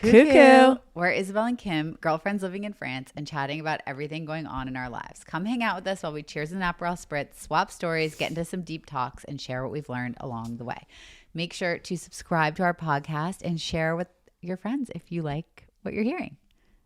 Cuckoo. We're Isabel and Kim, girlfriends living in France and chatting about everything going on in our lives. Come hang out with us while we cheers an Aperol Spritz, swap stories, get into some deep talks, and share what we've learned along the way. Make sure to subscribe to our podcast and share with your friends if you like what you're hearing.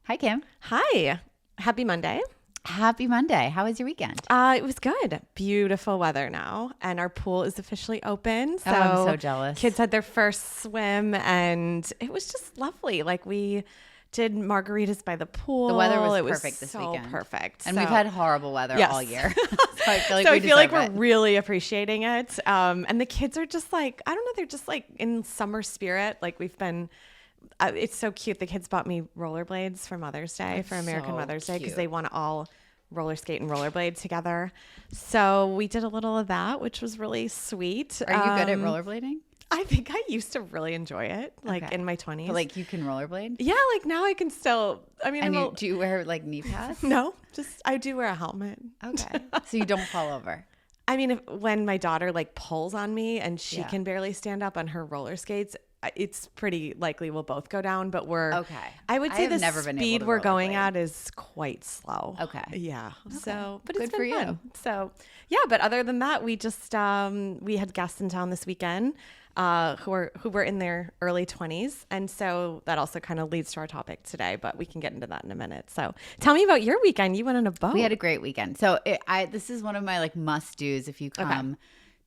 Hi, Kim. Hi. Happy Monday. Happy Monday. How was your weekend? It was good. Beautiful weather now. And our pool is officially open. So I'm so jealous. Kids had their first swim and it was just lovely. Like we did margaritas by the pool. The weather was perfect this weekend. Perfect. And we've had horrible weather all year. So I feel like we're really appreciating it. And the kids are just like, I don't know, they're just like in summer spirit. Like we've been... it's so cute. The kids bought me rollerblades for Mother's Day, for American Mother's Day, because they want to all roller skate and rollerblade together. So we did a little of that, which was really sweet. Are you good at rollerblading? I think I used to really enjoy it, like in my 20s. But like you can rollerblade? Yeah, like now I can still. I mean, and do you wear like knee pads? No, just I do wear a helmet. Okay, so you don't fall over. I mean, when my daughter like pulls on me and she can barely stand up on her roller skates, it's pretty likely we'll both go down, but we're okay. I would say the speed we're going at is quite slow. Okay. Yeah. Okay. So, but good it's been for fun. you. So, yeah. But other than that, we just we had guests in town this weekend who were in their early 20s, and so that also kind of leads to our topic today. But we can get into that in a minute. So, tell me about your weekend. You went on a boat. We had a great weekend. So, this is one of my like must dos if you come.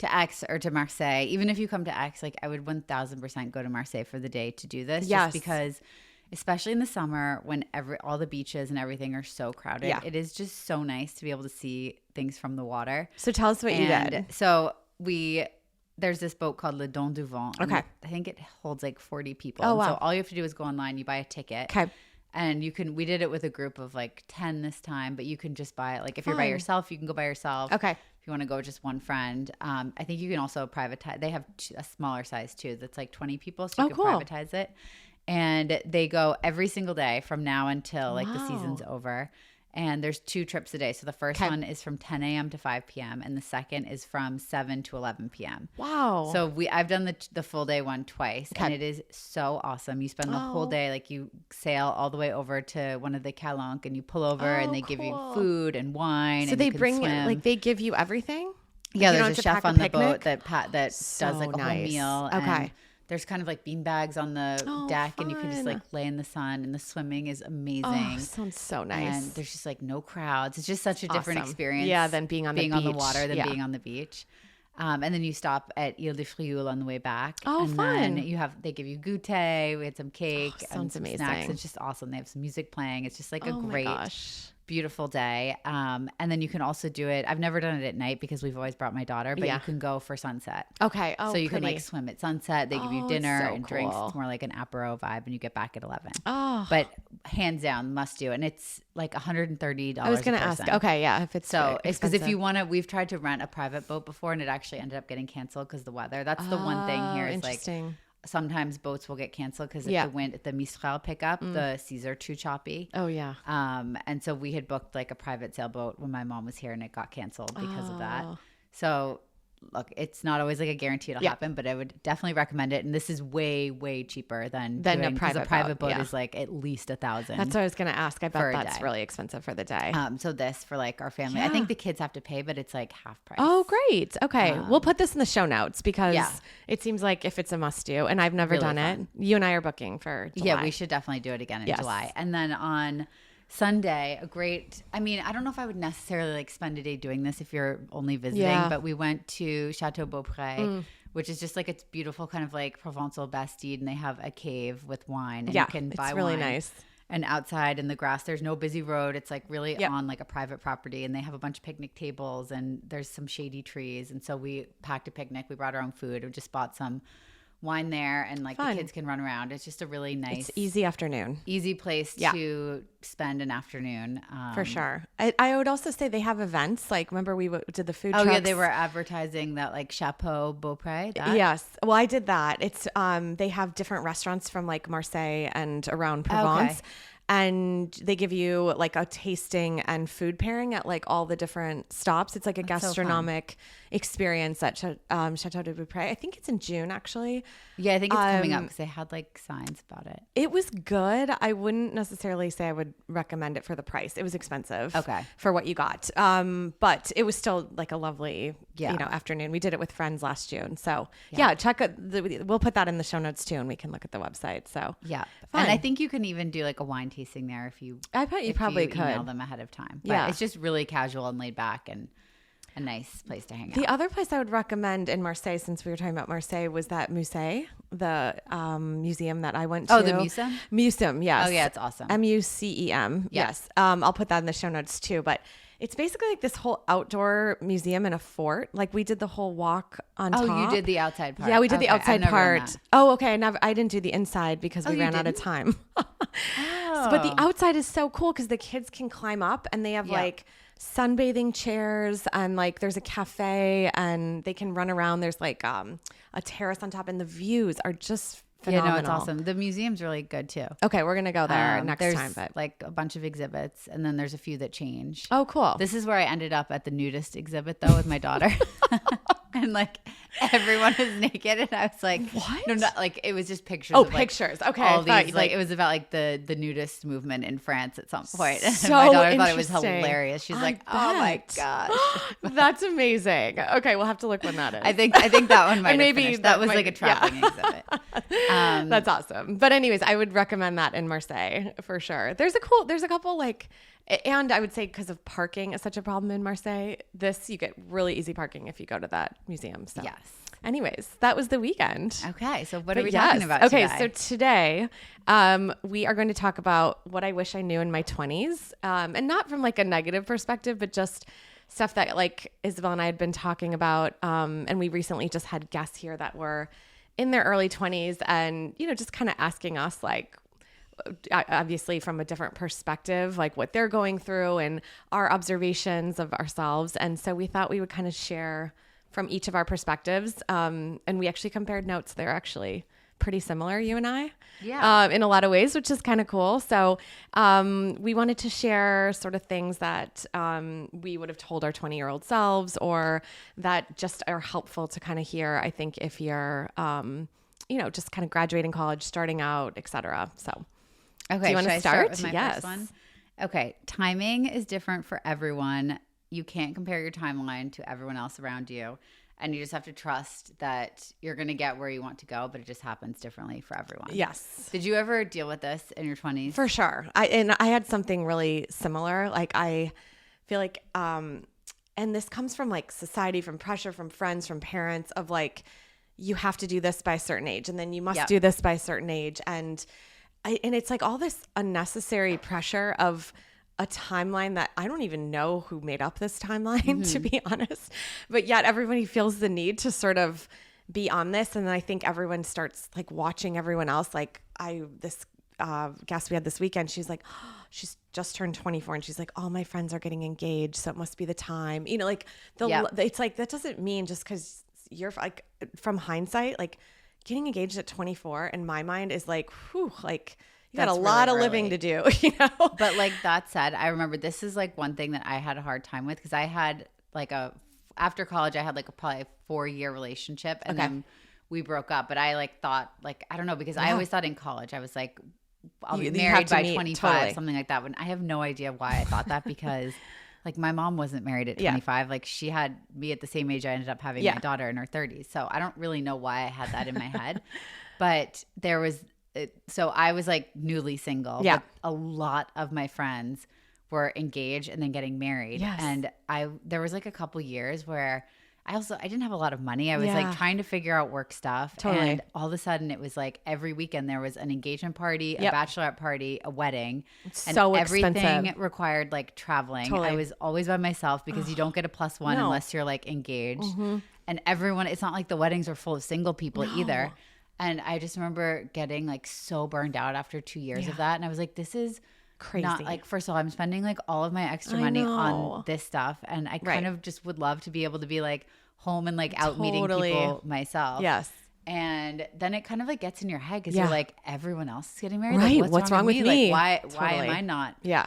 To Aix or to Marseille. Even if you come to Aix, like I would 1000% go to Marseille for the day to do this. Yes. Just because, especially in the summer when all the beaches and everything are so crowded, it is just so nice to be able to see things from the water. So tell us what you did. So there's this boat called Le Don du Vent. Okay. I think it holds like 40 people. Oh, wow. So all you have to do is go online, you buy a ticket. Okay. And we did it with a group of like 10 this time, but you can just buy it. Like if you're by yourself, you can go by yourself. Okay. If you want to go with just one friend. I think you can also privatize. They have a smaller size too. That's like 20 people. So you can privatize it. And they go every single day from now until like the season's over. And there's 2 trips a day. So the first one is from 10 a.m. to 5 p.m. And the second is from 7 to 11 p.m. Wow. So I've done the full day one twice. And it is so awesome. You spend the whole day, like you sail all the way over to one of the calanques and you pull over and they give you food and wine. So and they you can bring swim. Like they give you everything? Yeah, there's a chef on the boat that does like a whole meal. Okay. And there's kind of like bean bags on the deck and you can just like lay in the sun and the swimming is amazing. Oh, sounds so nice. And there's just like no crowds. It's just such a different experience. Yeah, than being on the water than being on the beach. And then you stop at Ile de Frioul on the way back. Oh, and fun. Then they give you goûter. We had some cake and some amazing. snacks. It's just awesome. They have some music playing. It's just like a great, beautiful day. And then you can also do it. I've never done it at night because we've always brought my daughter, but you can go for sunset. Okay. Oh, so you can like swim at sunset. They give you dinner and drinks. Cool. It's more like an apéro vibe and you get back at 11. Oh. But hands down, must do. And it's like $130 I was going to ask. Okay. Yeah. If it's it's because if you want to, we've tried to rent a private boat before and it actually ended up getting canceled because the weather. That's the one thing here. Is like sometimes boats will get canceled because if the Mistral pick up, the seas are too choppy. Oh, yeah. And so we had booked like a private sailboat when my mom was here and it got canceled because of that. So look, it's not always like a guarantee it'll happen, but I would definitely recommend it. And this is way, way cheaper than a private boat is like at least $1,000. That's what I was going to ask. I bet that's really expensive for the day. So this for like our family, I think the kids have to pay, but it's like half price. Oh, great. Okay. We'll put this in the show notes because it seems like if it's a must do and I've never done it, you and I are booking for July. Yeah, we should definitely do it again in July. And then on Sunday, I don't know if I would necessarily like spend a day doing this if you're only visiting, but we went to Chateau Beaupre, which is just like it's beautiful kind of like Provençal Bastide, and they have a cave with wine and you can buy really wine. Nice. And outside in the grass, there's no busy road. It's like really on like a private property, and they have a bunch of picnic tables and there's some shady trees. And so we packed a picnic. We brought our own food. We just bought some wine there, and like the kids can run around. It's just a really nice, it's easy place to spend an afternoon. For sure. I would also say they have events. Like, remember we did the food trucks? Oh yeah, they were advertising that like Chateau Beaupre. Yes. Well, I did that. It's they have different restaurants from like Marseille and around Provence. And they give you like a tasting and food pairing at like all the different stops. It's like a gastronomic experience at Chateau de Beaupre. I think it's in June, actually. Yeah, I think it's coming up because they had like signs about it. It was good. I wouldn't necessarily say I would recommend it for the price. It was expensive for what you got. But it was still like a lovely afternoon. We did it with friends last June. So check it. We'll put that in the show notes too, and we can look at the website. So fun. And I think you can even do like a wine tasting there if you. I bet you probably could email them ahead of time. But it's just really casual and laid back and a nice place to hang out. The other place I would recommend in Marseille, since we were talking about Marseille, was that Mucem, the museum that I went to. Oh, the Mucem? Mucem, yes. Oh, yeah, it's awesome. Mucem, yes. I'll put that in the show notes too. But it's basically like this whole outdoor museum in a fort. Like we did the whole walk on top. Oh, you did the outside part. Yeah, we did the outside part. Oh, okay. I didn't do the inside because we ran out of time. But the outside is so cool because the kids can climb up and they have like sunbathing chairs and like there's a cafe and they can run around. There's like a terrace on top and the views are just phenomenal. Yeah, no, it's awesome. The museum's really good too. Okay, we're gonna go there next time. But like a bunch of exhibits and then there's a few that change. Oh, cool. This is where I ended up at the nudist exhibit though with my daughter. And like everyone was naked and I was like, what? No, not like it was just pictures. Oh, of, pictures. Okay. All these like it was about like the nudist movement in France at some point. So my daughter thought it was hilarious. She's like, oh my gosh. That's amazing. Okay, we'll have to look when that is. I think that one might maybe that was like a traveling exhibit. That's awesome. But anyways, I would recommend that in Marseille for sure. There's a couple like, and I would say because of parking is such a problem in Marseille, you get really easy parking if you go to that museum. So yes. Anyways, that was the weekend. Okay, so what are we talking about today? Okay, so today we are going to talk about what I wish I knew in my 20s, and not from like a negative perspective, but just stuff that like Isabel and I had been talking about, and we recently just had guests here that were in their early 20s and, just kind of asking us like, obviously from a different perspective, like what they're going through and our observations of ourselves. And so we thought we would kind of share from each of our perspectives. And we actually compared notes. They're actually pretty similar, you and I, in a lot of ways, which is kind of cool. So we wanted to share sort of things that we would have told our 20-year-old selves or that just are helpful to kind of hear, I think, if you're, just kind of graduating college, starting out, et cetera. So. Okay, do you want to start? With my first one? Okay, timing is different for everyone. You can't compare your timeline to everyone else around you. And you just have to trust that you're going to get where you want to go, but it just happens differently for everyone. Yes. Did you ever deal with this in your 20s? For sure. I had something really similar. Like I feel like, and this comes from like society, from pressure, from friends, from parents of like, you have to do this by a certain age and then you must do this by a certain age. And it's like all this unnecessary pressure of a timeline that I don't even know who made up this timeline, to be honest. But yet everybody feels the need to sort of be on this. And then I think everyone starts like watching everyone else. Like this guest we had this weekend, she's like, she's just turned 24 and she's like, all my friends are getting engaged. So it must be the time, like it's like, that doesn't mean just because you're like from hindsight, like getting engaged at 24 in my mind is like, whew, like you got a lot of living to do, But like that said, I remember this is like one thing that I had a hard time with because I had like after college, I had like probably a 4-year relationship and then we broke up. But I like thought like, I don't know, because I always thought in college, I was like, I'll be married by 25, something like that. When I have no idea why I thought that because like my mom wasn't married at 25. Like she had me at the same age I ended up having my daughter in her 30s. So I don't really know why I had that in my head. But there was, so I was like newly single. Yeah. But a lot of my friends were engaged and then getting married. Yes. And there was like a couple years where I didn't have a lot of money. I was like trying to figure out work stuff. Totally. And all of a sudden it was like every weekend there was an engagement party, a bachelorette party, a wedding. It's and so everything expensive. Required like traveling. Totally. I was always by myself because you don't get a +1 unless you're like engaged. Mm-hmm. And everyone, it's not like the weddings were full of single people either. And I just remember getting like so burned out after 2 years of that. And I was like, this is crazy. Not like, first of all, I'm spending like all of my extra money on this stuff. And I kind of just would love to be able to be like home and like out meeting people myself. Yes. And then it kind of like gets in your head because you're like, everyone else is getting married. Right. Like, what's wrong with me? Like, why am I not? Yeah.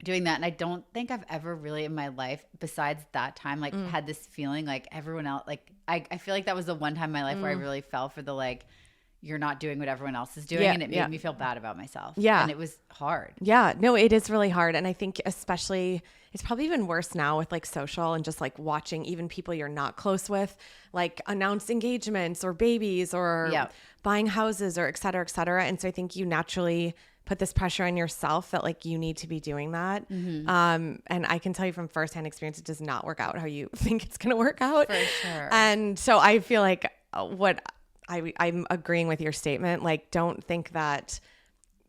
doing that. And I don't think I've ever really in my life, besides that time, like had this feeling like everyone else, like I feel like that was the one time in my life where I really fell for the like, you're not doing what everyone else is doing. And it made me feel bad about myself. Yeah. And it was hard. Yeah. No, it is really hard. And I think especially it's probably even worse now with like social and just like watching even people you're not close with, like announce engagements or babies or buying houses or et cetera, et cetera. And so I think you naturally put this pressure on yourself that like you need to be doing that. And I can tell you from firsthand experience, it does not work out how you think it's going to work out. For sure. And so I feel like I'm agreeing with your statement. Like, don't think that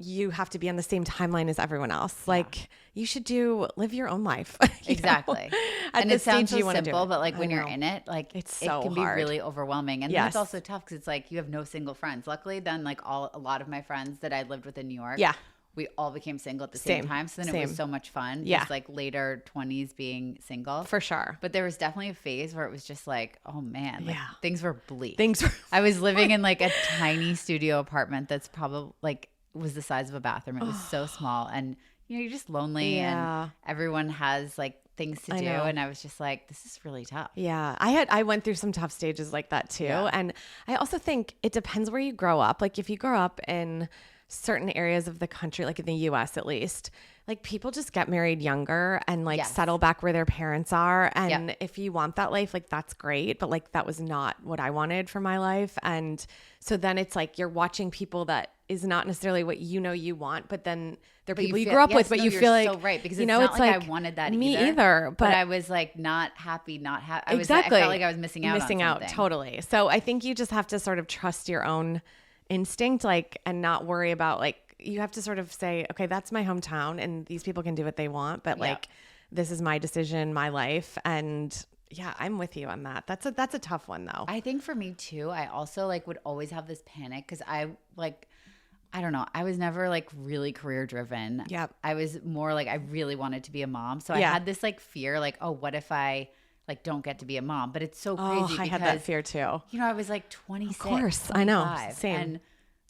you have to be on the same timeline as everyone else. Like you should live your own life. Exactly. And it sounds so simple, but like when you're in it, like it can be really overwhelming. And then it's also tough because it's like you have no single friends. Luckily then like a lot of my friends that I lived with in New York, we all became single at the same time. So then it was so much fun. Just like later 20s being single. For sure. But there was definitely a phase where it was just like, oh man, like things were bleak. I was living in like a tiny studio apartment that's probably like was the size of a bathroom. It was so small, and you know, you're just lonely and everyone has like things to do. And I was just like, this is really tough. Yeah. I went through some tough stages like that too. And I also think it depends where you grow up. Like if you grow up in certain areas of the country, like in the US at least, like people just get married younger and like settle back where their parents are. And if you want that life, like that's great. But like that was not what I wanted for my life. And so then it's like you're watching people that is not necessarily what you know you want, but then they're people you grew up with, but you feel like, so right, because you it's know, not it's like I wanted that me either, but I was like not happy. I felt like I was missing out. Totally. So I think you just have to sort of trust your own instinct, like, and not worry about like, you have to sort of say, okay, that's my hometown and these people can do what they want, but like, this is my decision, my life. And yeah, I'm with you on that. That's a tough one though. I think for me too, I also like would always have this panic because I don't know. I was never like really career driven. Yeah. I was more like I really wanted to be a mom. So I had this like fear like, oh, what if I like don't get to be a mom? But it's so crazy because I had that fear too. You know, I was like 26. Of course. I know. Same. And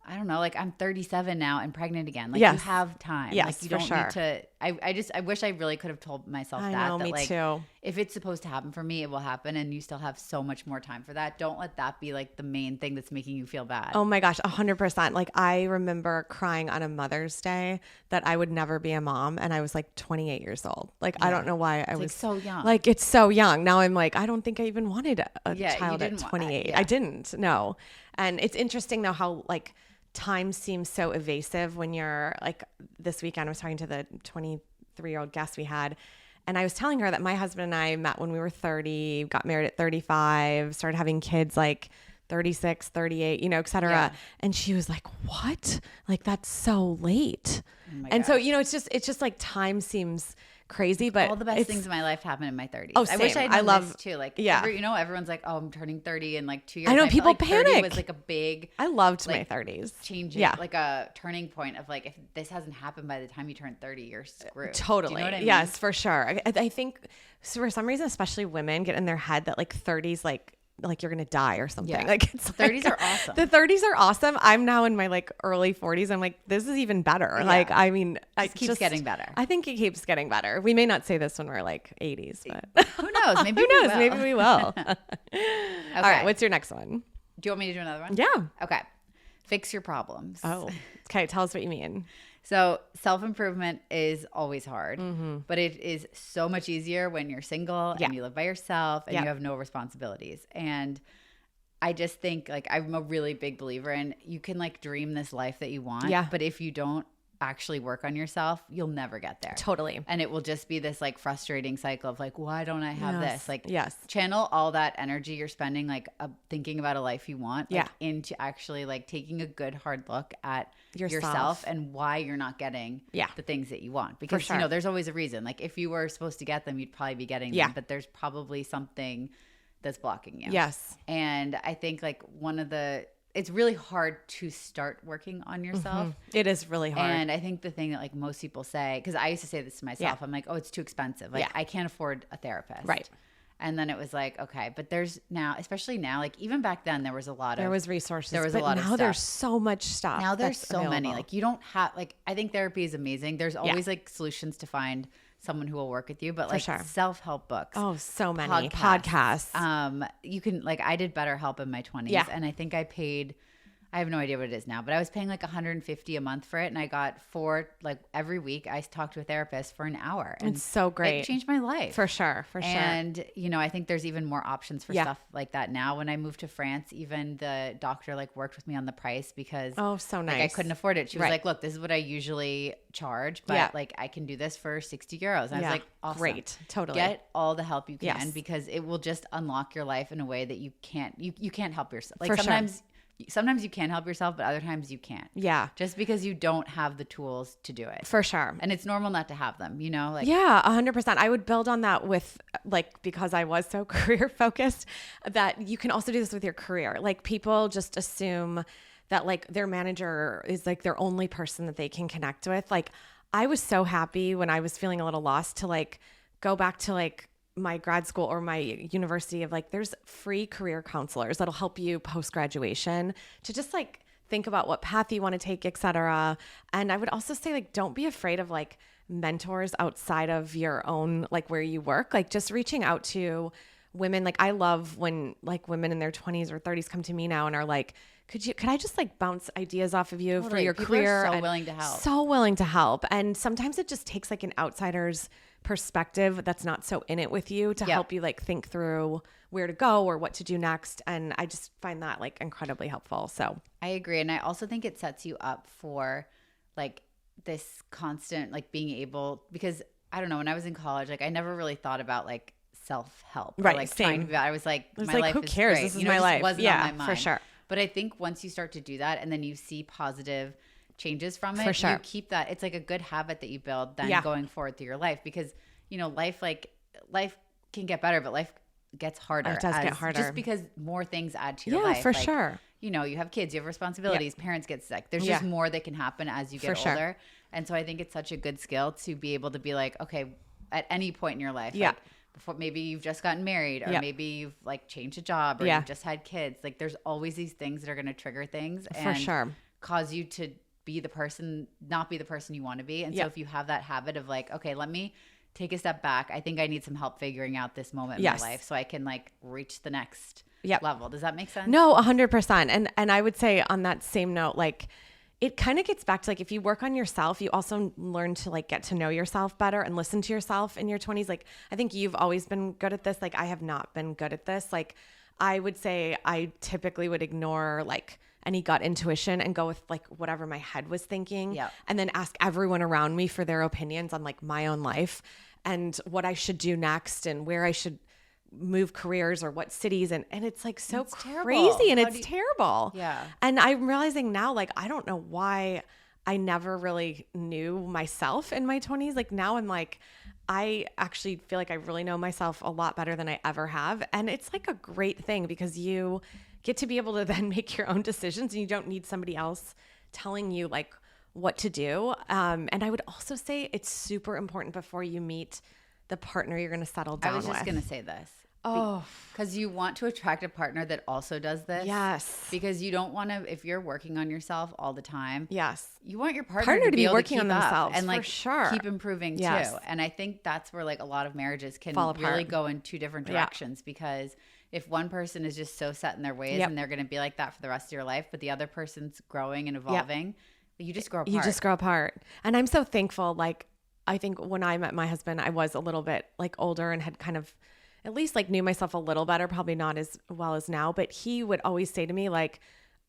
I don't know, like I'm 37 now and pregnant again. Like you have time. Yes, like you don't need to. I wish I really could have told myself that me like, too. If it's supposed to happen for me, it will happen, and you still have so much more time for that. Don't let that be like the main thing that's making you feel bad. Oh my gosh, 100%. Like I remember crying on a Mother's Day that I would never be a mom, and I was like 28 years old. Like I don't know why I was like so young. Like it's so young. Now I'm like I don't think I even wanted a child at 28. I didn't. No. And it's interesting though how like time seems so evasive when you're like this weekend I was talking to the 23-year-old guest we had, and I was telling her that my husband and I met when we were 30, got married at 35, started having kids like 36, 38, you know, et cetera. And she was like, what? Like that's so late. And so, you know, it's just like time seems crazy, but all the best things in my life happen in my 30s. Oh, same. I wish I love this too. Like, yeah, you know, everyone's like, oh, I'm turning 30 in like 2 years. I know people like panic. 30 was like a big. I loved like, my 30s. Changing, like a turning point of like, if this hasn't happened by the time you turn 30, you're screwed. Totally. Do you know what I mean? Yes, for sure. I think so for some reason, especially women get in their head that like 30s, like you're gonna die or something. Yeah. Like it's 30s are awesome. The 30s are awesome. I'm now in my like early 40s. I'm like, this is even better. Yeah. Like, I mean, it keeps getting better. I think it keeps getting better. We may not say this when we're like 80s, but who knows? Maybe who knows? Maybe we will. Okay. All right. What's your next one? Do you want me to do another one? Yeah. Okay. Fix your problems. Oh, okay. Tell us what you mean. So self-improvement is always hard, but it is so much easier when you're single and you live by yourself and you have no responsibilities. And I just think like I'm a really big believer in you can like dream this life that you want, but if you don't actually work on yourself, you'll never get there. Totally. And it will just be this like frustrating cycle of like, why don't I have this? Like channel all that energy you're spending like thinking about a life you want into actually like taking a good hard look at yourself and why you're not getting the things that you want. Because you know, there's always a reason. Like if you were supposed to get them, you'd probably be getting them, but there's probably something that's blocking you. Yes. And I think like it's really hard to start working on yourself. It is really hard. And I think the thing that like most people say, because I used to say this to myself, I'm like, oh, it's too expensive. Like I can't afford a therapist. Right. And then it was like, okay, but there's now, especially now, like even back then, there was a lot of, there was resources. There was a lot of now stuff. There's so much stuff. Now there's so many. Like you don't have, like, I think therapy is amazing. There's always like solutions to find someone who will work with you, but like self-help books. Oh, so many podcasts. You can, like, I did BetterHelp in my 20s, and I think I paid, I have no idea what it is now, but I was paying like $150 a month for it. And I got every week I talked to a therapist for an hour. And it's so great. It changed my life. For sure. And, I think there's even more options for stuff like that now. When I moved to France, even the doctor like worked with me on the price because so nice. Like, I couldn't afford it. She was like, look, this is what I usually charge, but like I can do this for 60 euros. And I was like, awesome. Great. Totally. Get all the help you can because it will just unlock your life in a way that you can't help yourself. Like sometimes you can help yourself, but other times you can't. Yeah. Just because you don't have the tools to do it. For sure. And it's normal not to have them, Like, yeah, 100%. I would build on that with because I was so career focused, that you can also do this with your career. Like people just assume that like their manager is like their only person that they can connect with. Like I was so happy when I was feeling a little lost to like go back to like my grad school or my university of like, there's free career counselors that'll help you post-graduation to just like think about what path you want to take, et cetera. And I would also say like, don't be afraid of like mentors outside of your own, like where you work, like just reaching out to women. Like I love when like women in their 20s or 30s come to me now and are like, could I just like bounce ideas off of you for your People career? are so willing to help. So willing to help. And sometimes it just takes like an outsider's perspective that's not so in it with you to help you like think through where to go or what to do next. And I just find that like incredibly helpful. So I agree. And I also think it sets you up for like this constant like being able, because I don't know, when I was in college, like I never really thought about like self-help. Right. Or, like same. trying to be, I was like, my like, life who is cares? Great. This is my life. Wasn't on my mind. For sure. But I think once you start to do that and then you see positive changes from it, For sure. you keep that. It's like a good habit that you build then going forward through your life, because life can get better, but life gets harder. It does get harder. Just because more things add to your life. Yeah, for sure. You have kids, you have responsibilities, parents get sick. There's just more that can happen as you get older. And so I think it's such a good skill to be able to be like, okay, at any point in your life, like before maybe you've just gotten married or maybe you've like changed a job or you've just had kids. Like there's always these things that are going to trigger things and cause you to be the person, not be the person you want to be. And so if you have that habit of like, okay, let me take a step back. I think I need some help figuring out this moment in my life so I can like reach the next level. Does that make sense? No, 100%. And I would say on that same note, like it kind of gets back to like, if you work on yourself, you also learn to like get to know yourself better and listen to yourself in your 20s. Like, I think you've always been good at this. Like I have not been good at this. Like I would say I typically would ignore like any gut intuition and go with like whatever my head was thinking and then ask everyone around me for their opinions on like my own life and what I should do next and where I should move careers or what cities. And it's like so it's crazy and it's terrible. Yeah. And I'm realizing now, like, I don't know why I never really knew myself in my 20s. Like now I'm like, I actually feel like I really know myself a lot better than I ever have. And it's like a great thing because you get to be able to then make your own decisions and you don't need somebody else telling you like what to do. And I would also say it's super important before you meet the partner you're going to settle down with. I was just going to say this. Oh, because you want to attract a partner that also does this. Yes. Because you don't want to, if you're working on yourself all the time. Yes. You want your partner to be working on themselves and like keep improving too. And I think that's where like a lot of marriages can really go in two different directions because if one person is just so set in their ways and they're going to be like that for the rest of your life, but the other person's growing and evolving, you just grow apart. You just grow apart. And I'm so thankful. Like, I think when I met my husband, I was a little bit like older and had kind of at least like knew myself a little better, probably not as well as now, but he would always say to me, like,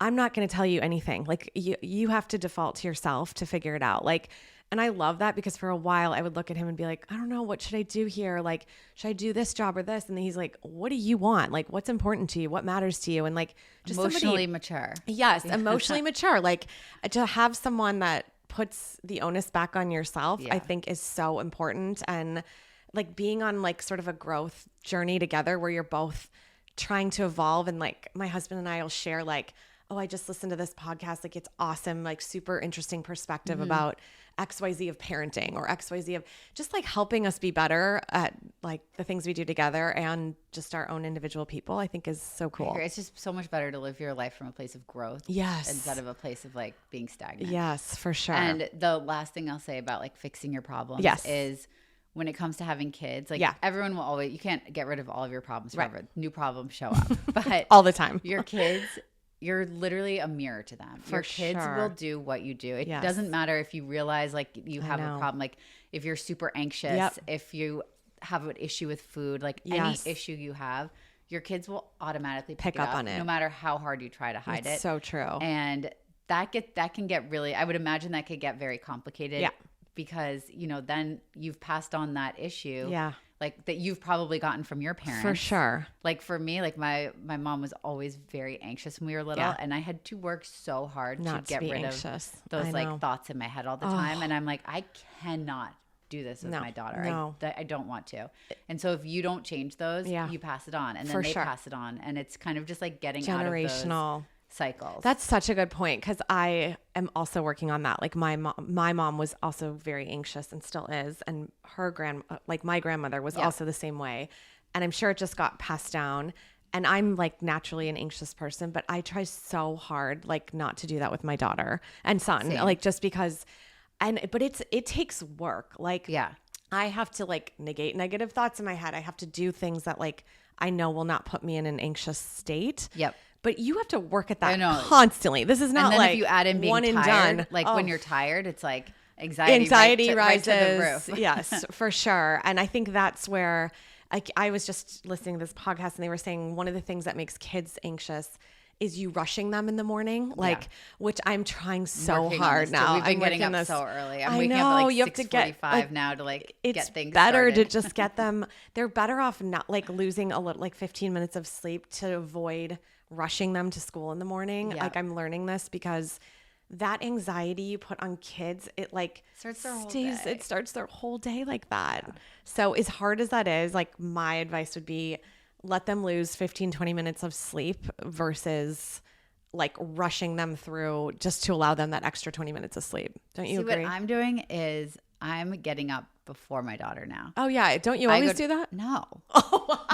I'm not going to tell you anything. Like you have to default to yourself to figure it out. Like, and I love that because for a while I would look at him and be like, I don't know, what should I do here? Like, should I do this job or this? And then he's like, what do you want? Like, what's important to you? What matters to you? And like, just emotionally mature. Yes. Emotionally mature. Like to have someone that puts the onus back on yourself, I think is so important. And like being on like sort of a growth journey together where you're both trying to evolve. And like my husband and I will share like, oh, I just listened to this podcast. Like, it's awesome. Like, super interesting perspective about XYZ of parenting or XYZ of just like helping us be better at like the things we do together and just our own individual people, I think is so cool. It's just so much better to live your life from a place of growth. Yes. Instead of a place of like being stagnant. Yes, for sure. And the last thing I'll say about like fixing your problems is when it comes to having kids, like everyone will always, you can't get rid of all of your problems forever. New problems show up, but all the time. Your kids, you're literally a mirror to them. Your kids will do what you do. It doesn't matter if you realize like you have a problem, like if you're super anxious, if you have an issue with food, like any issue you have, your kids will automatically pick up on it, no matter how hard you try to hide it. So true. And that can get really, I would imagine that could get very complicated. Yeah. Because, you know, then you've passed on that issue. Yeah. Like that you've probably gotten from your parents. For sure. Like for me, like my mom was always very anxious when we were little. And I had to work so hard to get rid of those like thoughts in my head all the time. And I'm like, I cannot do this with my daughter. I don't want to. And so if you don't change those, you pass it on. And then they pass it on. And it's kind of just like getting generational out of those cycles. That's such a good point, because I am also working on that. Like my mom was also very anxious and still is, and her my grandmother was also the same way, and I'm sure it just got passed down. And I'm like naturally an anxious person, but I try so hard like not to do that with my daughter and son. Same. Like just because, but it takes work. Like I have to like negate negative thoughts in my head. I have to do things that like I know will not put me in an anxious state. Yep. But you have to work at that constantly. This is not and then like if you add in being one tired, and done. Like when you're tired, it's like anxiety rises. Right to the roof. Yes, for sure. And I think that's where I was just listening to this podcast, and they were saying one of the things that makes kids anxious is you rushing them in the morning, like which I'm trying so hard now. We've been getting up so early. I'm waking up at like 6:45 now to like get things better started. To just get them. They're better off not like losing a little, like 15 minutes of sleep to avoid rushing them to school in the morning. Like I'm learning this because that anxiety you put on kids, it like starts their whole day. It starts their whole day like that. So as hard as that is, like my advice would be let them lose 15, 20 minutes of sleep versus like rushing them through just to allow them that extra 20 minutes of sleep. Don't you agree? What I'm doing is I'm getting up before my daughter now. Oh yeah. Don't you always do that? No.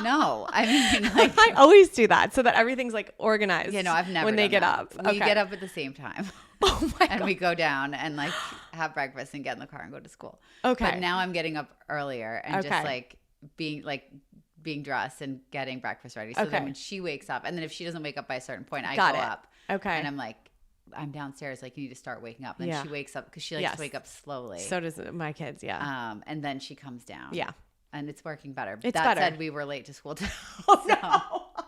No. I mean, like I always do that so that everything's like organized. You know, I've never when they get up. We get up at the same time. Oh my God. And we go down and like have breakfast and get in the car and go to school. Okay. But now I'm getting up earlier and just like being dressed and getting breakfast ready. So then when she wakes up, and then if she doesn't wake up by a certain point, I go up. Okay. And I'm like, I'm downstairs, like you need to start waking up. And then she wakes up because she likes to wake up slowly. So does my kids, and then she comes down. Yeah. And it's working better. It's that better. said, we were late to school today. Oh, no.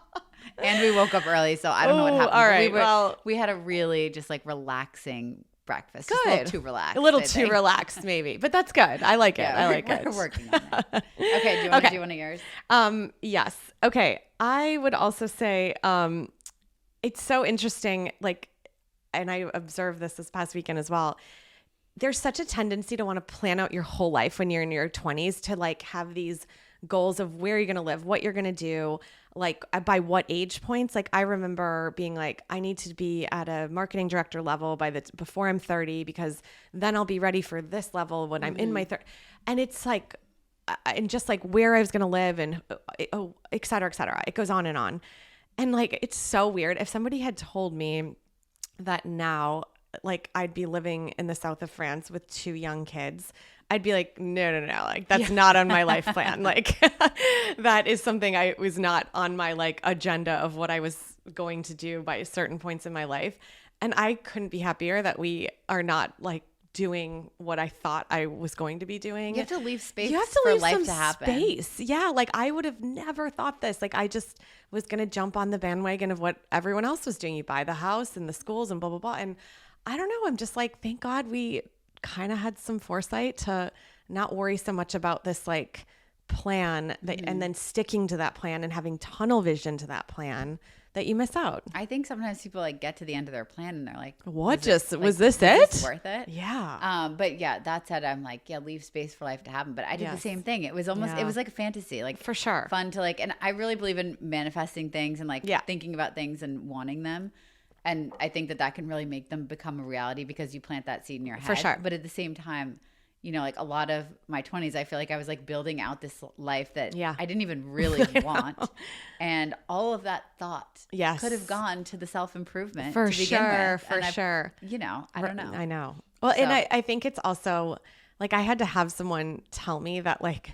And we woke up early, so I don't know what happened. All right, we had a really just like relaxing breakfast. Good. Just a little too relaxed. A little too relaxed, maybe. But that's good. I like it. I like it. We're working on it. Okay, do you want to do one of yours? Yes. Okay. I would also say it's so interesting, like, and I observed this past weekend as well. There's such a tendency to want to plan out your whole life when you're in your 20s to like have these goals of where you're going to live, what you're going to do, like by what age points. Like I remember being like, I need to be at a marketing director level before I'm 30, because then I'll be ready for this level when I'm in my 30s. And it's like, and just like where I was going to live and et cetera, et cetera. It goes on. And like, it's so weird. If somebody had told me that now, like I'd be living in the south of France with 2 young kids, I'd be like, no. Like that's not on my life plan. Like that is something I was not on my like agenda of what I was going to do by certain points in my life. And I couldn't be happier that we are not like doing what I thought I was going to be doing. You have to leave space for life to happen. Space. Yeah. Like I would have never thought this. Like I just was going to jump on the bandwagon of what everyone else was doing. You buy the house and the schools and blah, blah, blah. And I don't know. I'm just like, thank God we kind of had some foresight to not worry so much about this like plan that, and then sticking to that plan and having tunnel vision to that plan that you miss out. I think sometimes people like get to the end of their plan and they're like, was this it? Worth it? Yeah. But yeah, that said, I'm like, leave space for life to happen. But I did the same thing. It was almost, it was like a fantasy, like for sure fun to like, and I really believe in manifesting things and like thinking about things and wanting them. And I think that can really make them become a reality because you plant that seed in your head. For sure. But at the same time, you know, like a lot of my 20s, I feel like I was like building out this life that I didn't even really want. And all of that thought could have gone to the self-improvement to begin with. For sure. You know, I don't know. I know. Well, and I think it's also like I had to have someone tell me that like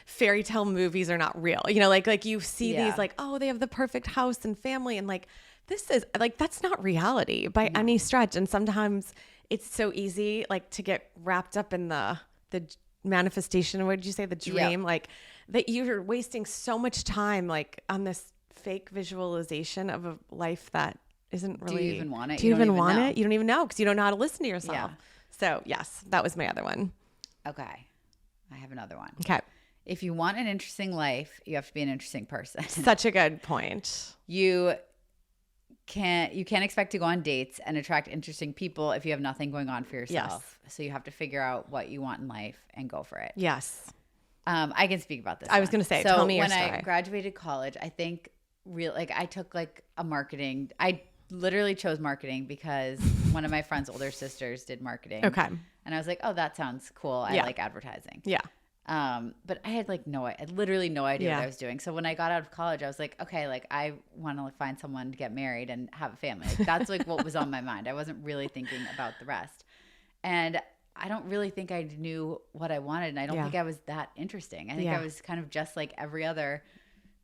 fairy tale movies are not real. You know, like you see these like, oh, they have the perfect house and family. And like, this is like, that's not reality by any stretch. And sometimes it's so easy like to get wrapped up in the manifestation. What did you say? The dream, like that you're wasting so much time like on this fake visualization of a life that isn't really. Do you even want it? Do you even want it? You don't even know because you don't know how to listen to yourself. Yeah. So yes, that was my other one. Okay. I have another one. Okay. If you want an interesting life, you have to be an interesting person. Such a good point. You can't expect to go on dates and attract interesting people if you have nothing going on for yourself. Yes. So you have to figure out what you want in life and go for it. Yes. I can speak about this. I was going to say, tell me your story. When I graduated college, I think I took like a marketing. I literally chose marketing because one of my friend's older sisters did marketing. Okay. And I was like, oh, that sounds cool. I like advertising. Yeah. But I had literally no idea what I was doing. So when I got out of college, I was like, okay, like I want to find someone to get married and have a family. Like, that's like what was on my mind. I wasn't really thinking about the rest. And I don't really think I knew what I wanted. And I don't think I was that interesting. I think I was kind of just like every other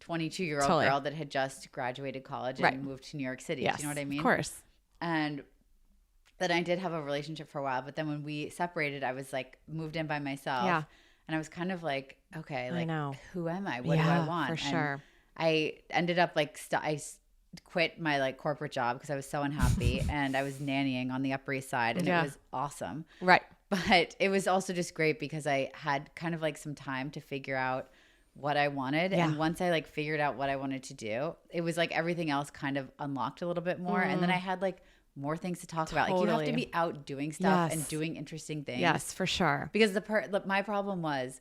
22-year-old girl that had just graduated college and moved to New York City. Yes, do you know what I mean? Of course. And then I did have a relationship for a while. But then when we separated, I was like moved in by myself. Yeah. And I was kind of like, okay, like, who am I? What do I want? For sure. I ended up like, I quit my like corporate job because I was so unhappy and I was nannying on the Upper East Side and it was awesome. Right. But it was also just great because I had kind of like some time to figure out what I wanted. Yeah. And once I like figured out what I wanted to do, it was like everything else kind of unlocked a little bit more. And then I had like more things to talk about. Like you have to be out doing stuff and doing interesting things. Yes, for sure. Because my problem was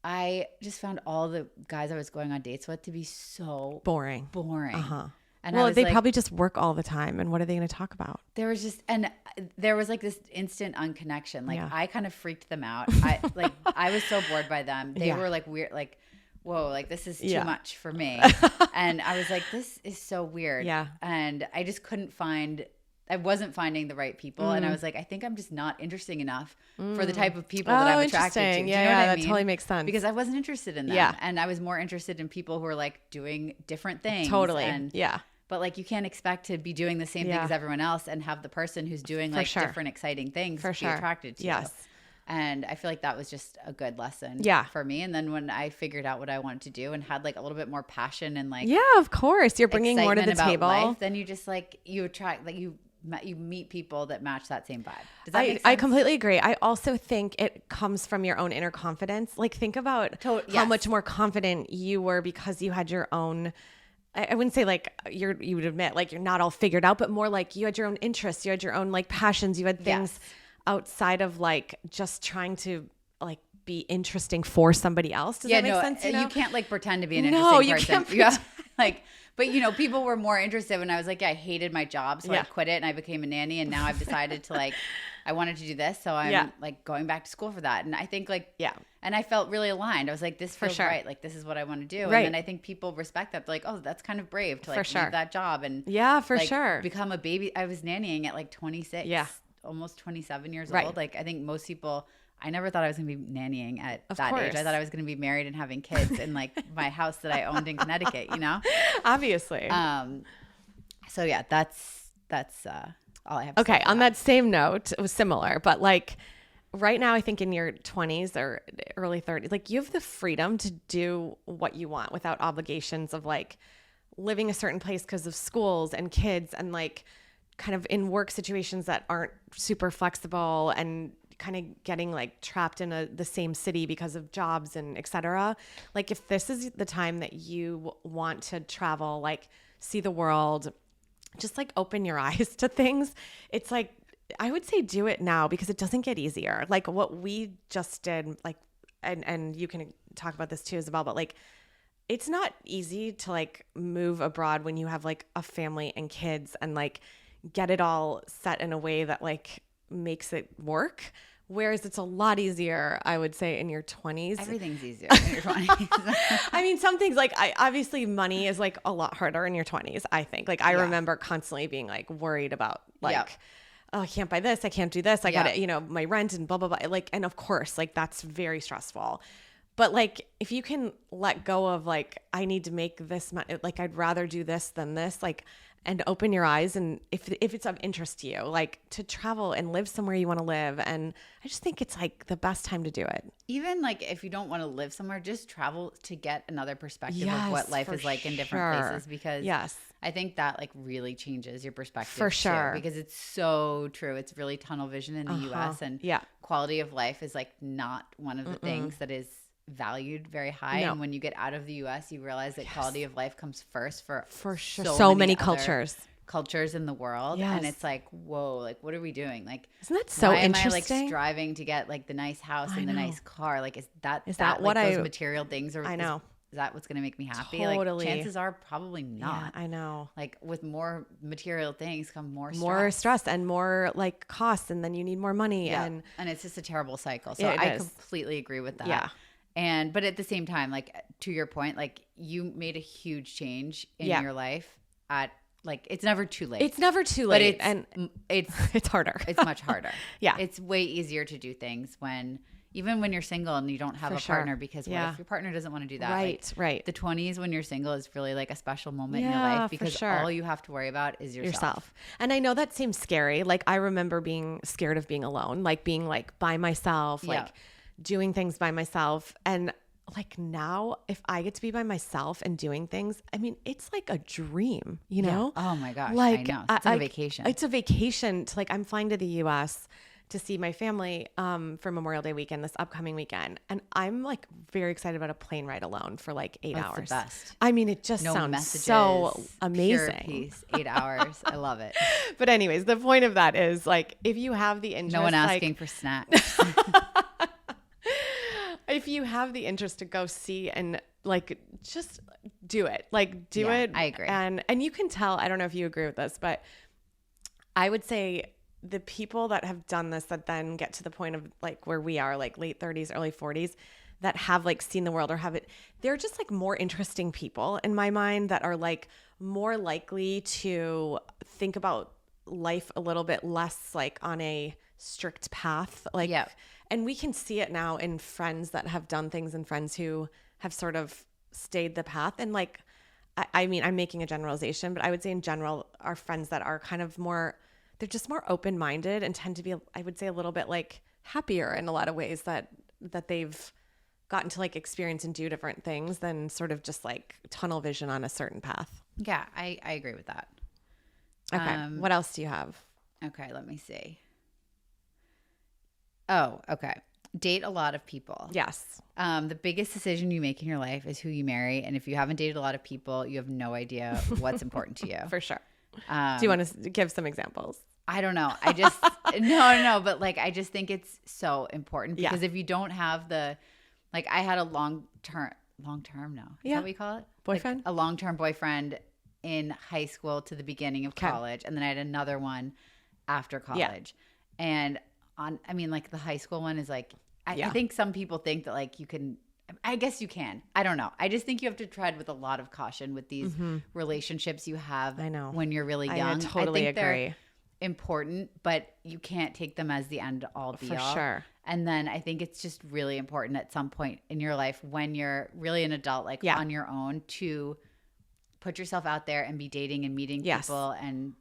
I just found all the guys I was going on dates with to be so boring. Uh-huh. And well, they probably just work all the time. And what are they going to talk about? There was like this instant unconnection. Like I kind of freaked them out. I was so bored by them. They were like weird, like, whoa, like this is too much for me. And I was like, this is so weird. Yeah. And I just I wasn't finding the right people. And I was like, I think I'm just not interesting enough for the type of people that I'm attracted to. Do you know what I mean? That totally makes sense. Because I wasn't interested in them. Yeah. And I was more interested in people who are like doing different things. Totally. But like you can't expect to be doing the same thing as everyone else and have the person who's doing like different exciting things be attracted to you. And I feel like that was just a good lesson for me. And then when I figured out what I wanted to do and had like a little bit more passion and like of course, you're bringing more to the table. Life, then you just like you attract like you meet people that match that same vibe. Does that make sense? I completely agree. I also think it comes from your own inner confidence. Like think about how much more confident you were because you had your own. I wouldn't say like you would admit like you're not all figured out, but more like you had your own interests, you had your own like passions, you had things outside of like just trying to like be interesting for somebody else. Does that make sense? You can't like pretend to be an interesting person. You can't like, but you know, people were more interested when I was like, I hated my job, so I quit it and I became a nanny, and now I've decided to like, I wanted to do this, so I'm like going back to school for that. And I think like and I felt really aligned. I was like, this feels right. Like this is what I want to do. Right. And then I think people respect that. They're like, oh, that's kind of brave to like leave that job and become a baby. I was nannying at like 26, almost 27 years old. Like I think most people, I never thought I was going to be nannying at that age. I thought I was going to be married and having kids in like my house that I owned in Connecticut, you know? Obviously. So yeah, that's all I have to say. Okay. On that same note, it was similar, but like right now, I think in your 20s or early 30s, like you have the freedom to do what you want without obligations of like living a certain place because of schools and kids and like kind of in work situations that aren't super flexible and kind of getting like trapped in the same city because of jobs and et cetera. Like if this is the time that you want to travel, like see the world, just like open your eyes to things. It's like, I would say do it now because it doesn't get easier. Like what we just did, like, and you can talk about this too, Isabel, but like, it's not easy to like move abroad when you have like a family and kids and like get it all set in a way that like makes it work. Whereas it's a lot easier, I would say, in your 20s. Everything's easier in your 20s. I mean, some things like obviously money is like a lot harder in your 20s, I think. Like I remember constantly being like worried about like, oh, I can't buy this. I can't do this. I got to, my rent and blah, blah, blah. Like, and of course, like that's very stressful. But like, if you can let go of like, I need to make this, like, I'd rather do this than this, like, and open your eyes. And if it's of interest to you, like to travel and live somewhere you want to live. And I just think it's like the best time to do it. Even like if you don't want to live somewhere, just travel to get another perspective of what life is like in different places. Because I think that like really changes your perspective for sure. Too, because it's so true. It's really tunnel vision in the US, and quality of life is like not one of the things that is valued very high. And when you get out of the US, you realize that quality of life comes first for sure. So many cultures in the world. And it's like, whoa, like what are we doing? Like, isn't that so interesting? Am I like striving to get like the nice house and the nice car? Like, is that what like, those material things are? I know. Is that what's going to make me happy? Totally. Like, chances are probably not. Yeah, I know. Like with more material things come more stress and more like costs, and then you need more money. And it's just a terrible cycle. So I completely agree with that. Yeah. But at the same time, like to your point, like you made a huge change in your life at like, it's never too late. It's never too late. But it's harder. It's much harder. Yeah. It's way easier to do things even when you're single and you don't have a partner, because what if your partner doesn't want to do that? Right. The 20s when you're single is really like a special moment in your life, because all you have to worry about is yourself. And I know that seems scary. Like I remember being scared of being alone, like being like by myself, like doing things by myself. And like now if I get to be by myself and doing things, I mean, it's like a dream, you know? Oh my gosh. Like, I know. It's like a vacation. It's a vacation to like, I'm flying to the US to see my family for Memorial Day weekend, this upcoming weekend. And I'm like very excited about a plane ride alone for like 8 hours. It's the best. I mean, it just sounds messages, so amazing. Pure peace, 8 hours. I love it. But anyways, the point of that is like, if you have the interest, no one asking for snacks. If you have the interest to go see and like, just do it, like do it. I agree. And you can tell, I don't know if you agree with this, but I would say the people that have done this, that then get to the point of like where we are, like late 30s, early 40s, that have like seen the world or have it, they're just like more interesting people in my mind, that are like more likely to think about life a little bit less like on a strict path. Like, and we can see it now in friends that have done things, and friends who have sort of stayed the path. And like, I mean, I'm making a generalization, but I would say in general, our friends that are kind of more, they're just more open-minded and tend to be, I would say, a little bit like happier in a lot of ways, that they've gotten to like experience and do different things than sort of just like tunnel vision on a certain path. Yeah, I agree with that. Okay. What else do you have? Okay, let me see. Oh, okay. Date a lot of people. Yes. The biggest decision you make in your life is who you marry. And if you haven't dated a lot of people, you have no idea what's important to you. For sure. Do you want to give some examples? I don't know. I just, no. But like, I just think it's so important, because if you don't have like I had a long-term now. Is that what you call it? Boyfriend? Like a long-term boyfriend in high school to the beginning of college. And then I had another one after college. And I mean, like the high school one is like, I think some people think that like you can, I guess you can. I don't know. I just think you have to tread with a lot of caution with these relationships you have when you're really young. I totally agree. They're important, but you can't take them as the end all be all. For sure. And then I think it's just really important at some point in your life, when you're really an adult, like on your own, to put yourself out there and be dating and meeting people. And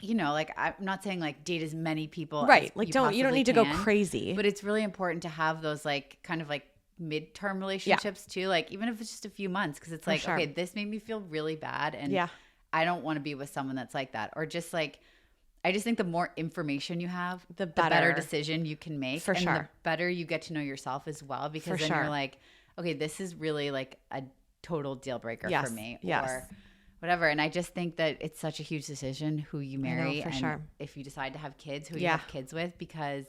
you know, like I'm not saying like date as many people, right? Like you don't need to go crazy, but it's really important to have those like kind of like midterm relationships too. Like even if it's just a few months, because it's like, okay, this made me feel really bad, and I don't want to be with someone that's like that. Or just like, I just think the more information you have, the better decision you can make. For sure. The better you get to know yourself as well, because then you're like, okay, this is really like a total deal breaker for me. Or whatever. And I just think that it's such a huge decision who you marry, and if you decide to have kids, who you have kids with, because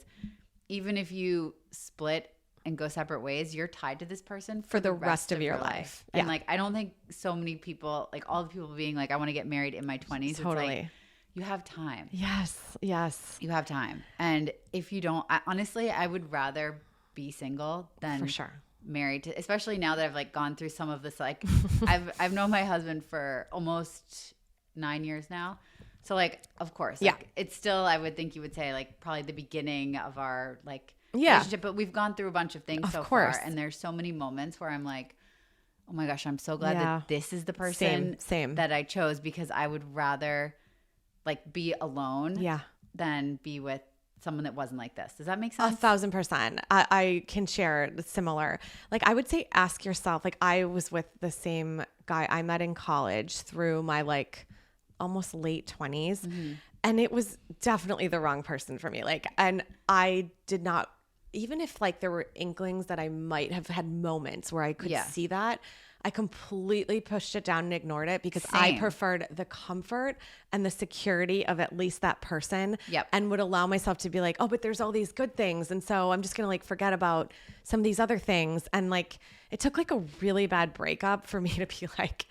even if you split and go separate ways, you're tied to this person for the rest of your life. And like, I don't think so many people, like all the people being like, I want to get married in my 20s. Totally. It's like, you have time. Yes. Yes. You have time. And if you don't, honestly, I would rather be single than For sure. married to, especially now that I've like gone through some of this. Like I've known my husband for almost 9 years now. So like, of course, like, it's still, I would think you would say like probably the beginning of our like relationship, but we've gone through a bunch of things far. And there's so many moments where I'm like, oh my gosh, I'm so glad that this is the person Same. that I chose, because I would rather like be alone than be with someone that wasn't like this. Does that make sense? 1,000%. I can share the similar. Like I would say, ask yourself, like I was with the same guy I met in college through my like almost late 20s. And it was definitely the wrong person for me. Like, and I did not, even if like there were inklings that I might have had moments where I could see that, I completely pushed it down and ignored it because I preferred the comfort and the security of at least that person, and would allow myself to be like, oh, but there's all these good things. And so I'm just going to like forget about some of these other things. And like, it took like a really bad breakup for me to be like,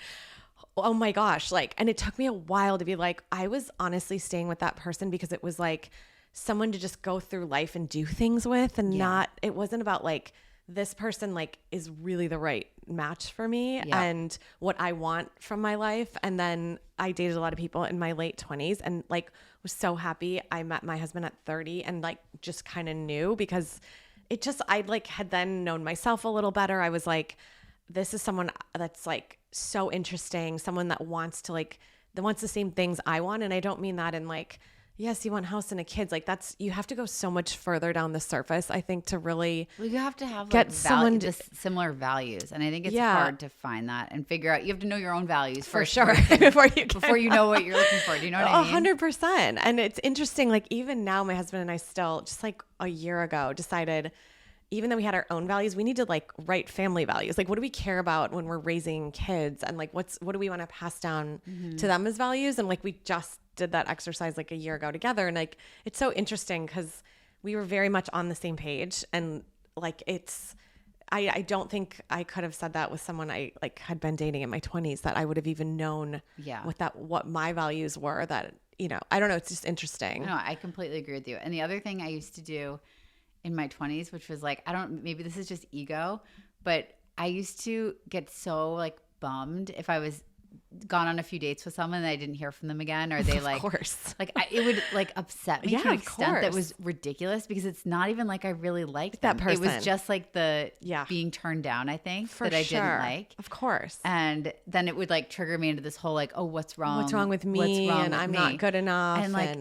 oh my gosh. Like, and it took me a while to be like, I was honestly staying with that person because it was like someone to just go through life and do things with, and not, it wasn't about like, this person like is really the right match for me and what I want from my life. And then I dated a lot of people in my late 20s and like was so happy I met my husband at 30 and like just kind of knew, because it just, I like had then known myself a little better. I was like, this is someone that's like so interesting, someone that wants to like, that wants the same things I want. And I don't mean that in like, yes, you want a house and a kids. Like that's, you have to go so much further down the surface, I think, to really you have to have get like someone just similar values. And I think it's hard to find that and figure out, you have to know your own values for first, sure before you know what you're looking for. Do you know what I mean? 100%. And it's interesting. Like even now, my husband and I still just like a year ago decided, even though we had our own values, we need to like write family values. Like, what do we care about when we're raising kids? And like, what do we want to pass down to them as values? And like, we just did that exercise like a year ago together. And like, it's so interesting because we were very much on the same page. And like, I don't think I could have said that with someone I like had been dating in my 20s, that I would have even known what my values were. That, you know, I don't know. It's just interesting. No, I completely agree with you. And the other thing I used to do in my 20s, which was like, maybe this is just ego, but I used to get so like bummed if I was gone on a few dates with someone and I didn't hear from them again, or they like, of course. Like it would like upset me to an extent that was ridiculous, because it's not even like I really liked that person. It was just like the being turned down, I think, that I didn't like. Of course. And then it would like trigger me into this whole like, oh, what's wrong? What's wrong with me? And I'm not good enough. And like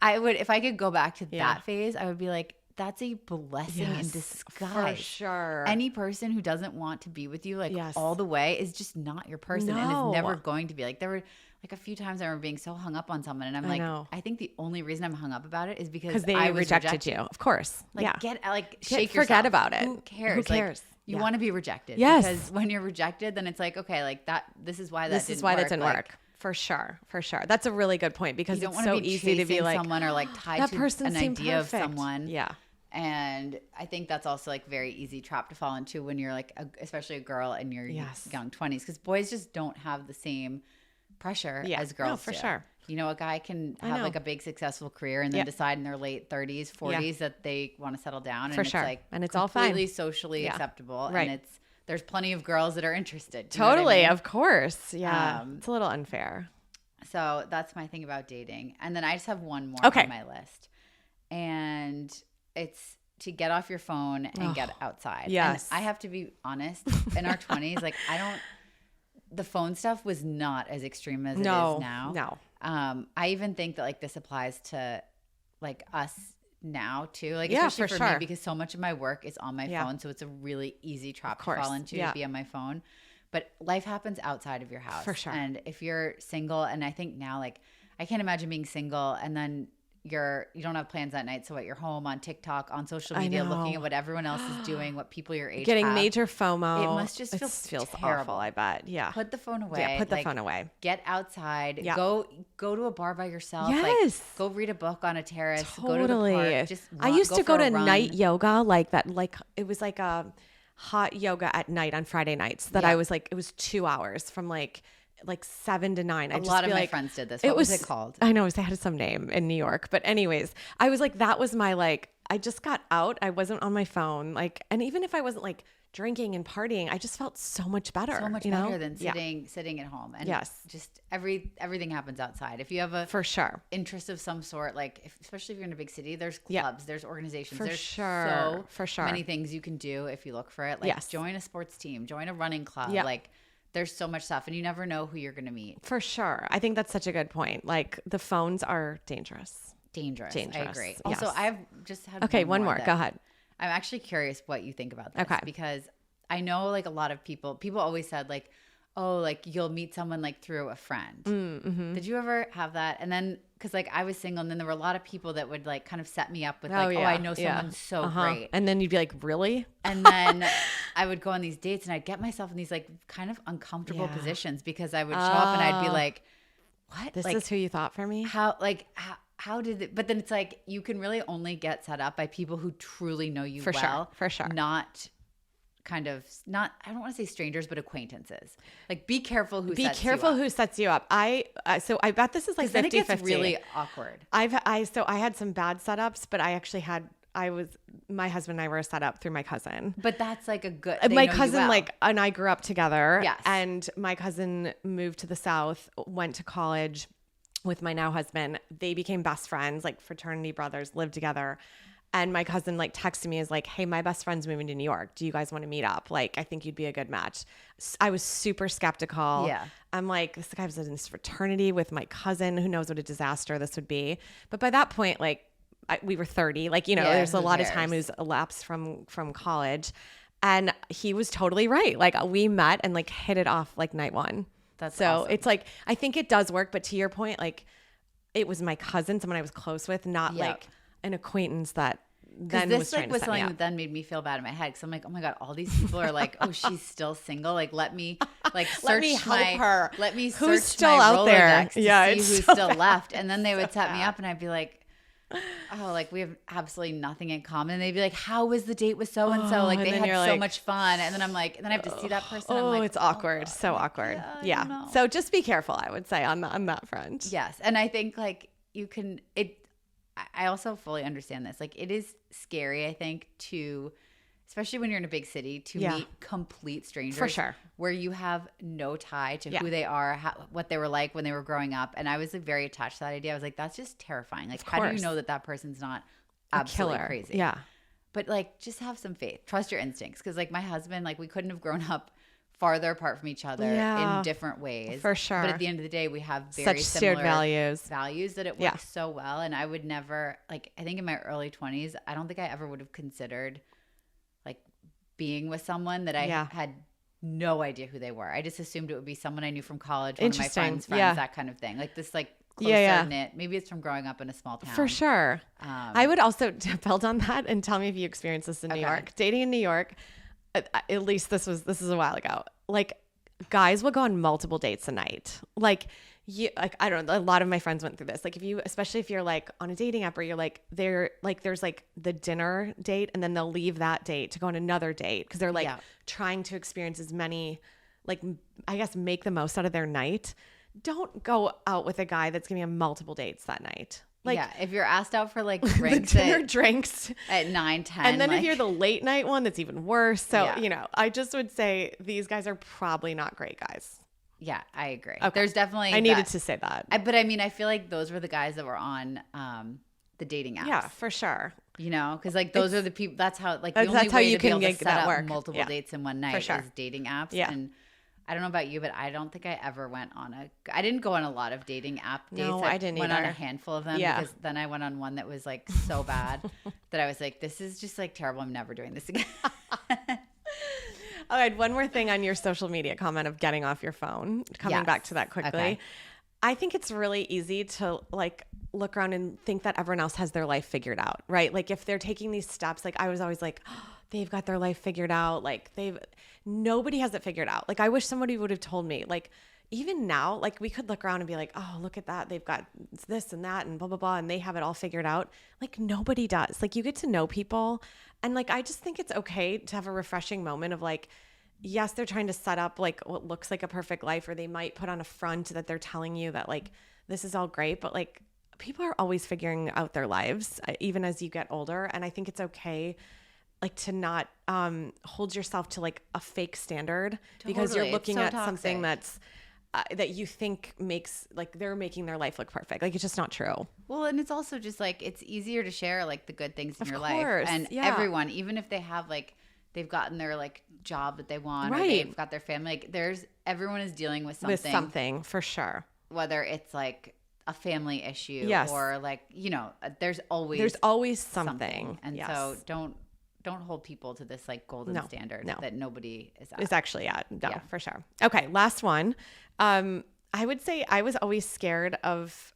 I would, if I could go back to that phase, I would be like, that's a blessing in disguise. For sure. Any person who doesn't want to be with you like all the way is just not your person, and is never going to be. Like there were like a few times I remember being so hung up on someone, and I'm like, I think the only reason I'm hung up about it is because they rejected you. Of course. Like shake yourself. Forget about it. Who cares? Who cares? Like, you want to be rejected. Yes. Because when you're rejected, then it's like, okay, like that. This is why that didn't work. For sure. For sure. That's a really good point, because it's so easy to be like someone or like tied that to person an idea of someone. Yeah. And I think that's also like very easy trap to fall into when you're like, especially a girl in your young 20s, because boys just don't have the same pressure as girls for do. Sure. You know, a guy can have like a big successful career and then decide in their late 30s, 40s that they want to settle down. And it's like, and it's all fine. Completely socially acceptable. Right. And there's plenty of girls that are interested. Totally. You know what I mean? Of course. Yeah. It's a little unfair. So that's my thing about dating. And then I just have one more on my list. And it's to get off your phone and get outside. Yes. And I have to be honest, in our 20s, like the phone stuff was not as extreme as it is now. No. I even think that like this applies to like us now too. Like especially for me, because so much of my work is on my phone. So it's a really easy trap to fall into to be on my phone. But life happens outside of your house. For sure. And if you're single, and I think now like I can't imagine being single and then you don't have plans that night, so you're home on TikTok, on social media, looking at what everyone else is doing, what people your age getting have. major FOMO. It must just feel terrible. Awful, I bet. Yeah. Put the phone away. Yeah, put the phone away. Get outside. Yeah. Go to a bar by yourself. Yes. Like, go read a book on a terrace. Totally. Go to the park. Just I used to go to night yoga like that. Like it was like a hot yoga at night on Friday nights that I was like, it was 2 hours from like like 7 to 9. A lot of my friends did this. What was it called? I know, they had some name in New York. But anyways, I was like, that was my like, I just got out. I wasn't on my phone. Like, and even if I wasn't like drinking and partying, I just felt so much better. So much better than sitting at home. And just everything happens outside. If you have a for sure interest of some sort, like especially if you're in a big city, there's clubs, there's organizations, for there's sure many things you can do if you look for it. Like join a sports team, join a running club. Like there's so much stuff, and you never know who you're going to meet. For sure. I think that's such a good point. Like the phones are dangerous. Dangerous. I agree. Yes. Also, I've just had one more. Go ahead. I'm actually curious what you think about this because I know like a lot of people always said like, oh, like you'll meet someone like through a friend. Mm-hmm. Did you ever have that? And then because like I was single, and then there were a lot of people that would like kind of set me up with like, I know someone so great. And then you'd be like, really? And then I would go on these dates, and I'd get myself in these like kind of uncomfortable positions because I would show up and I'd be like, what? This like, is who you thought for me? How did it? But then it's like you can really only get set up by people who truly know you for sure. Not kind of not. I don't want to say strangers, but acquaintances. Like be careful who sets you up. I bet this is like 50-50. Then it gets really awkward. I had some bad setups, but my husband and I were set up through my cousin. But that's like a good. My cousin and I grew up together. Yes. And my cousin moved to the South, went to college with my now husband. They became best friends, like fraternity brothers, lived together. And my cousin like texted me, is like, hey, my best friend's moving to New York. Do you guys want to meet up? Like, I think you'd be a good match. I was super skeptical. Yeah. I'm like, this guy was in this fraternity with my cousin. Who knows what a disaster this would be? But by that point, like we were 30, like, there's a lot of time who's elapsed from college. And he was totally right. Like we met and like hit it off like night one. That's so awesome. It's like, I think it does work. But to your point, like it was my cousin, someone I was close with, not like an acquaintance that then was trying to set me up. Then made me feel bad in my head because I'm like, oh my god, all these people are like, oh, she's still single. Like let me like search let me help her. Let me who's search still my out there Rolodex to see who's still left. And then they would set me up, and I'd be like, oh, like we have absolutely nothing in common. And they'd be like, how was the date with so and so? Like they had so much fun. And then I'm like, and then I have to see that person. I'm like, it's awkward. So awkward. Yeah. So just be careful, I would say, on that front. Yes. And I think like you can I also fully understand this. Like it is scary, I think, especially when you're in a big city, to meet complete strangers. For sure. Where you have no tie to who they are, what they were like when they were growing up. And I was like, very attached to that idea. I was like, that's just terrifying. Like, how do you know that person's not absolutely crazy? Yeah. But like, just have some faith. Trust your instincts. Because like my husband, like we couldn't have grown up farther apart from each other in different ways. For sure. But at the end of the day, we have such similar values that it works so well. And I would never, like, I think in my early 20s, I don't think I ever would have considered like being with someone that I had no idea who they were. I just assumed it would be someone I knew from college, one of my friends, that kind of thing. Like this, like closer knit. Maybe it's from growing up in a small town. For sure. I would also build on that and tell me if you experienced this in New York. Dating in New York, at least this is a while ago. Like guys will go on multiple dates a night. Like I don't know, a lot of my friends went through this. Like especially if you're like on a dating app where you're like, there's like the dinner date and then they'll leave that date to go on another date because they're like trying to experience as many, like, I guess, make the most out of their night. Don't go out with a guy that's gonna be on multiple dates that night. Like, if you're asked out for like drinks, drinks at 9, 10, and then if you're the late night one, that's even worse. So I just would say these guys are probably not great guys. Yeah, I agree. Okay. There's definitely I needed to say that. But I mean, I feel like those were the guys that were on the dating apps. Yeah, for sure. You know, because like those are the people. That's how like the only way to be able to set up multiple dates in one night is dating apps. Yeah. And I don't know about you, but I don't think I ever went on I didn't go on a lot of dating app dates. No, I didn't went either. on a handful of them because then I went on one that was like so bad that I was like, this is just like terrible. I'm never doing this again. All right, one more thing on your social media comment of getting off your phone. Coming back to that quickly. Okay. I think it's really easy to like look around and think that everyone else has their life figured out, right? Like if they're taking these steps, like I was always like, oh, they've got their life figured out. Like nobody has it figured out. Like I wish somebody would have told me, like even now, like we could look around and be like, oh, look at that. They've got this and that and blah, blah, blah. And they have it all figured out. Like nobody does. Like you get to know people. And like, I just think it's okay to have a refreshing moment of like, yes, they're trying to set up like what looks like a perfect life, or they might put on a front that they're telling you that like this is all great, but like people are always figuring out their lives, even as you get older. And I think it's okay like to not hold yourself to like a fake standard because you're looking at something that's that you think makes like they're making their life look perfect. Like it's just not true. Well, and it's also just like it's easier to share like the good things in your life, and everyone, even if they have like they've gotten their like job that they want, or they've got their family, like everyone is dealing with something for sure, whether it's like a family issue or like, you know, there's always something. And so don't hold people to this like golden standard that nobody is at. Is actually at. No, for sure. Okay. Last one. I would say I was always scared of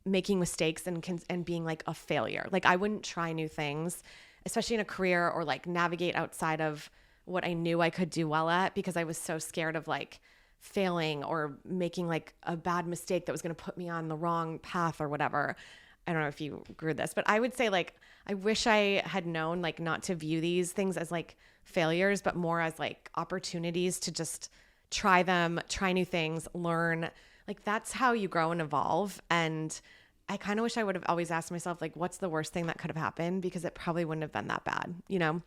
making mistakes and being like a failure. Like I wouldn't try new things, especially in a career, or like navigate outside of what I knew I could do well at, because I was so scared of like failing or making like a bad mistake that was going to put me on the wrong path or whatever. I don't know if you agree with this, but I would say like, I wish I had known like not to view these things as like failures, but more as like opportunities to just try them, try new things, learn. Like that's how you grow and evolve. And I kind of wish I would have always asked myself, like, what's the worst thing that could have happened? Because it probably wouldn't have been that bad, you know?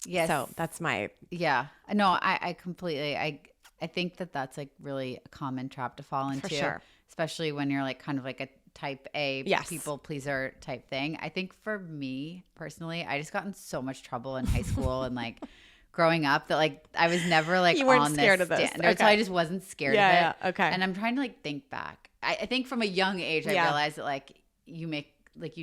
Yes. So that's my... Yeah. No, I completely... I think that's like really a common trap to fall into. For sure. Especially when you're like kind of like a type A people pleaser type thing. I think for me personally, I just got in so much trouble in high school and like growing up that like I was never like you weren't on scared this of this. standard. So I just wasn't scared of it. Yeah, okay. And I'm trying to like think back. I think from a young age, I realized that like you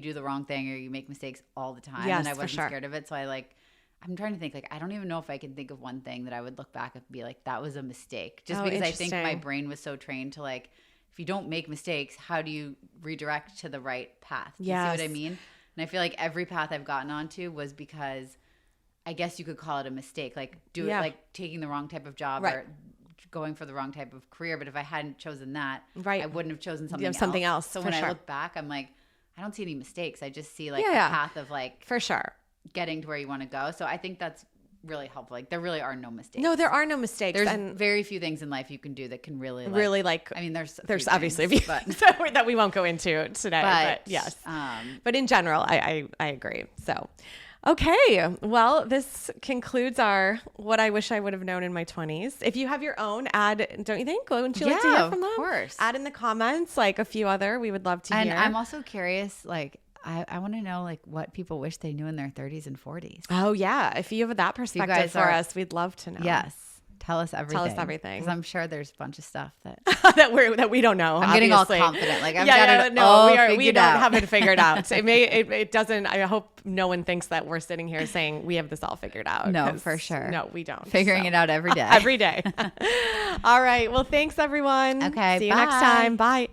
do the wrong thing or you make mistakes all the time. Yes, and I wasn't scared of it. So I'm trying to think, like, I don't even know if I can think of one thing that I would look back and be like, that was a mistake. Just because I think my brain was so trained to like, if you don't make mistakes, how do you redirect to the right path? Do you see what I mean? And I feel like every path I've gotten onto was because I guess you could call it a mistake. Like it like taking the wrong type of job or going for the wrong type of career. But if I hadn't chosen that, I wouldn't have chosen something else. So when I look back, I'm like, I don't see any mistakes. I just see like a path of like for sure getting to where you want to go. So I think that's really helpful. Like there really are no mistakes. No, there are no mistakes. There's very few things in life you can do that can really like I mean, there's obviously a few things that we won't go into today. But yes. But in general, I agree. So okay. Well, this concludes our what I wish I would have known in my 20s. If you have your own, don't you think? Wouldn't you like to hear from them? Of course. Add in the comments like a few other. We would love to hear. And I'm also curious, like I want to know like what people wish they knew in their 30s and 40s. Oh yeah. If you have that perspective for us, we'd love to know. Yes. Tell us everything. Tell us everything. Because I'm sure there's a bunch of stuff that that we don't know. I'm getting all confident. Like we don't have it figured out. It doesn't. I hope no one thinks that we're sitting here saying we have this all figured out. No, for sure. No, we don't. Figuring it out every day. Every day. All right. Well, thanks everyone. Okay. See you next time. Bye.